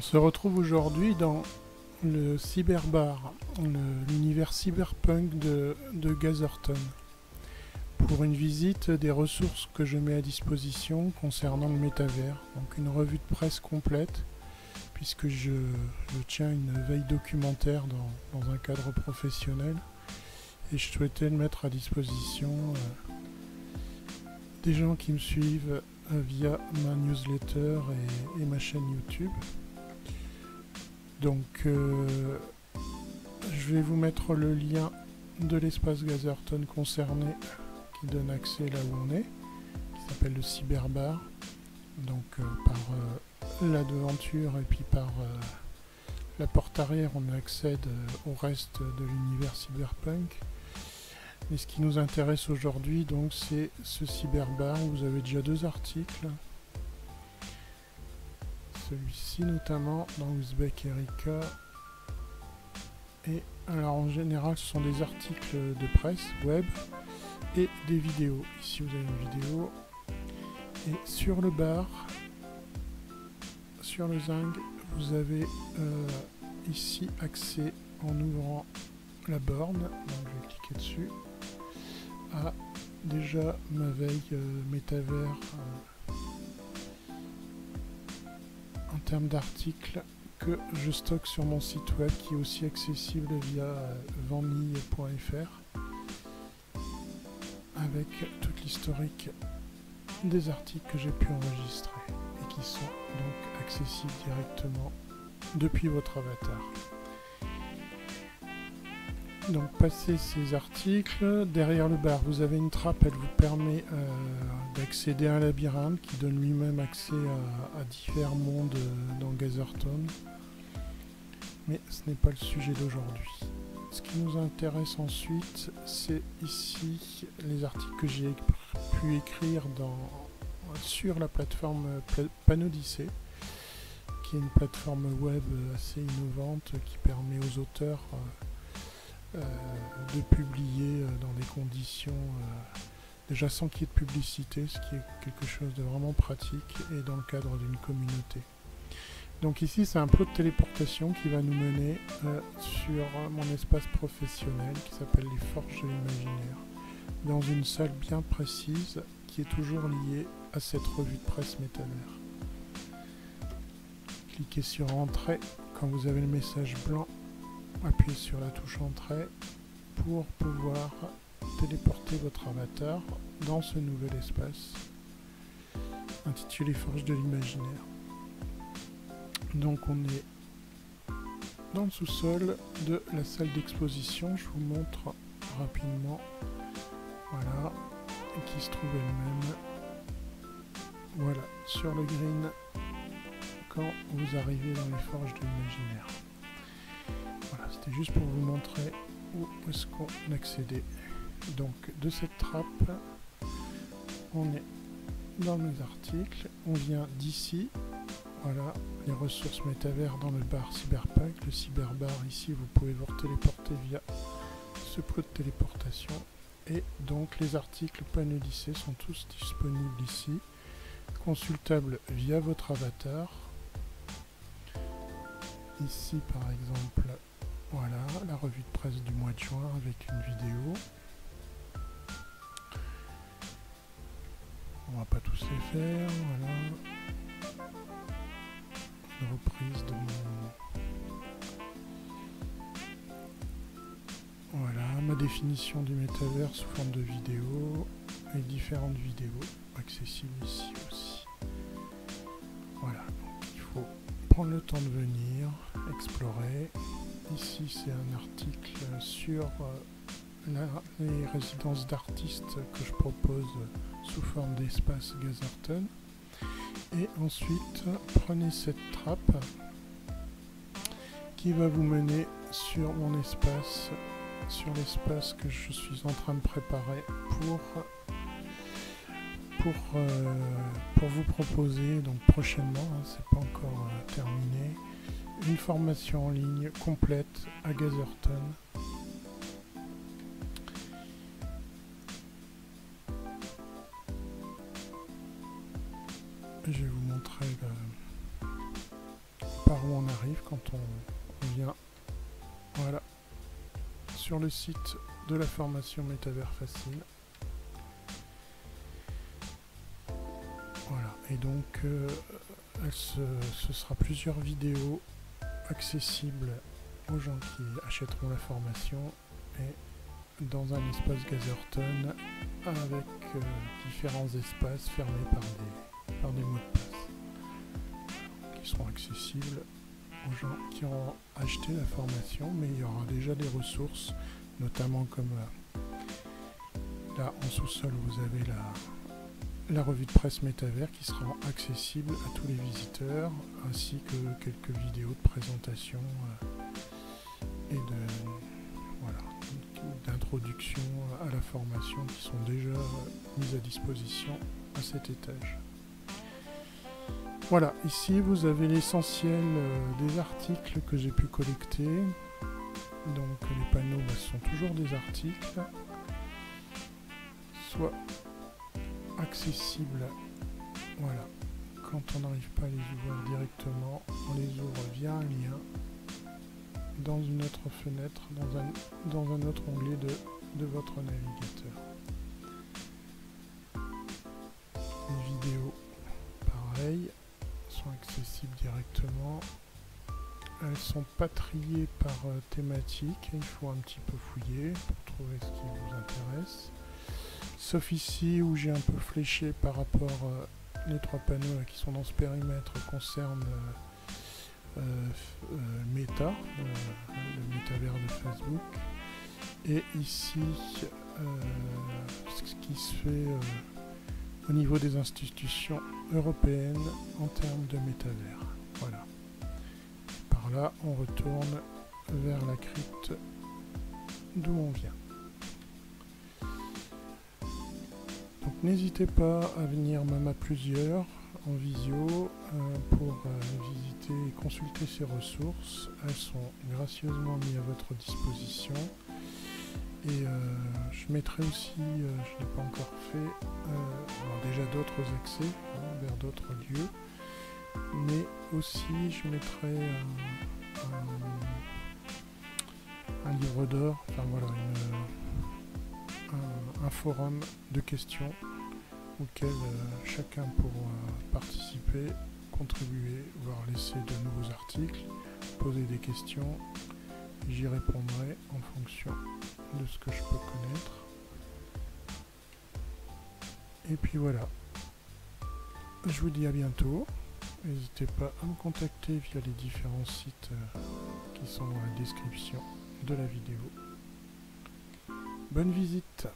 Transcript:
On se retrouve aujourd'hui dans le Cyberbar, l'univers cyberpunk de Gazerton, pour une visite des ressources que je mets à disposition concernant le métavers. Donc une revue de presse complète, puisque je tiens une veille documentaire dans un cadre professionnel, et je souhaitais le mettre à disposition des gens qui me suivent via ma newsletter et ma chaîne YouTube. Donc je vais vous mettre le lien de l'espace Gazerton concerné qui donne accès là où on est, qui s'appelle le Cyberbar. Donc par la devanture et puis par la porte arrière on accède au reste de l'univers cyberpunk. Mais ce qui nous intéresse aujourd'hui donc c'est ce Cyberbar. Vous avez déjà deux articles. Celui-ci notamment dans Ouzbek Erika. Et alors en général ce sont des articles de presse web et des vidéos. Ici vous avez une vidéo. Et sur le bar, sur le Zing, vous avez ici accès en ouvrant la borne. Donc je vais cliquer dessus. À déjà ma veille métavers en termes d'articles que je stocke sur mon site web qui est aussi accessible via vanille.fr avec toute l'historique des articles que j'ai pu enregistrer et qui sont donc accessibles directement depuis votre avatar. Donc passez ces articles, derrière le bar vous avez une trappe, elle vous permet d'accéder à un labyrinthe qui donne lui-même accès à différents mondes dans Gazerton. Mais ce n'est pas le sujet d'aujourd'hui. Ce qui nous intéresse ensuite, c'est ici les articles que j'ai pu écrire sur la plateforme Panodyssée, qui est une plateforme web assez innovante qui permet aux auteurs de publier dans des conditions déjà sans qu'il y ait de publicité, ce qui est quelque chose de vraiment pratique et dans le cadre d'une communauté. Donc ici c'est un plot de téléportation qui va nous mener sur mon espace professionnel qui s'appelle les Forges de l'Imaginaire, dans une salle bien précise qui est toujours liée à cette revue de presse métavers. Cliquez sur Entrée quand vous avez le message blanc, appuyez sur la touche Entrée pour pouvoir téléporter votre avatar dans ce nouvel espace intitulé Forges de l'Imaginaire. Donc on est dans le sous-sol de la salle d'exposition, je vous montre rapidement, voilà, et qui se trouve elle-même, voilà, sur le green quand vous arrivez dans les Forges de l'Imaginaire. Voilà, c'était juste pour vous montrer où est-ce qu'on accédait. Donc de cette trappe, on est dans mes articles, on vient d'ici. Voilà, les ressources métavers dans le bar cyberpunk, le cyberbar ici, vous pouvez vous téléporter via ce plot de téléportation. Et donc les articles Panodyssée sont tous disponibles ici, consultables via votre avatar. Ici par exemple, voilà, la revue de presse du mois de juin avec une vidéo. On va pas tous les faire, voilà. Reprise de voilà, ma définition du métavers sous forme de vidéo et différentes vidéos accessibles ici aussi. Voilà, donc il faut prendre le temps de venir explorer. Ici c'est un article sur les résidences d'artistes que je propose sous forme d'espace Gazerton. Et ensuite, prenez cette trappe qui va vous mener sur mon espace, sur l'espace que je suis en train de préparer pour vous proposer, donc prochainement, hein, c'est pas encore terminé, une formation en ligne complète à Gazerton. Je vais vous montrer par par où on arrive quand on vient, voilà, sur le site de la formation Métavers Facile. Voilà, et donc ce sera plusieurs vidéos accessibles aux gens qui achèteront la formation et dans un espace Gazerton avec différents espaces fermés par des mots de passe qui seront accessibles aux gens qui auront acheté la formation, mais il y aura déjà des ressources, notamment comme là en sous-sol vous avez la revue de presse Métavers qui sera accessible à tous les visiteurs, ainsi que quelques vidéos de présentation et d'introduction à la formation qui sont déjà mises à disposition à cet étage. Voilà, ici vous avez l'essentiel des articles que j'ai pu collecter. Donc les panneaux sont toujours des articles, soit accessibles, voilà, quand on n'arrive pas à les ouvrir directement, on les ouvre via un lien dans une autre fenêtre, dans un autre onglet de votre navigateur. Les vidéos, pareil, sont accessibles directement. Elles sont pas triées par thématique, il faut un petit peu fouiller pour trouver ce qui vous intéresse. Sauf ici où j'ai un peu fléché par rapport les trois panneaux là, qui sont dans ce périmètre concernent Meta, le métavers de Facebook. Et ici, ce qui se fait au niveau des institutions européennes en termes de métavers. Voilà. Par là, on retourne vers la crypte d'où on vient. Donc n'hésitez pas à venir même à plusieurs en visio pour visiter et consulter ces ressources. Elles sont gracieusement mises à votre disposition. Et je mettrai aussi, je ne l'ai pas encore fait, déjà d'autres accès vers d'autres lieux. Mais aussi je mettrai un livre d'or, enfin voilà, un forum de questions auquel chacun pourra participer, contribuer, voire laisser de nouveaux articles, poser des questions. J'y répondrai en fonction de ce que je peux connaître. Et puis voilà. Je vous dis à bientôt. N'hésitez pas à me contacter via les différents sites qui sont dans la description de la vidéo. Bonne visite!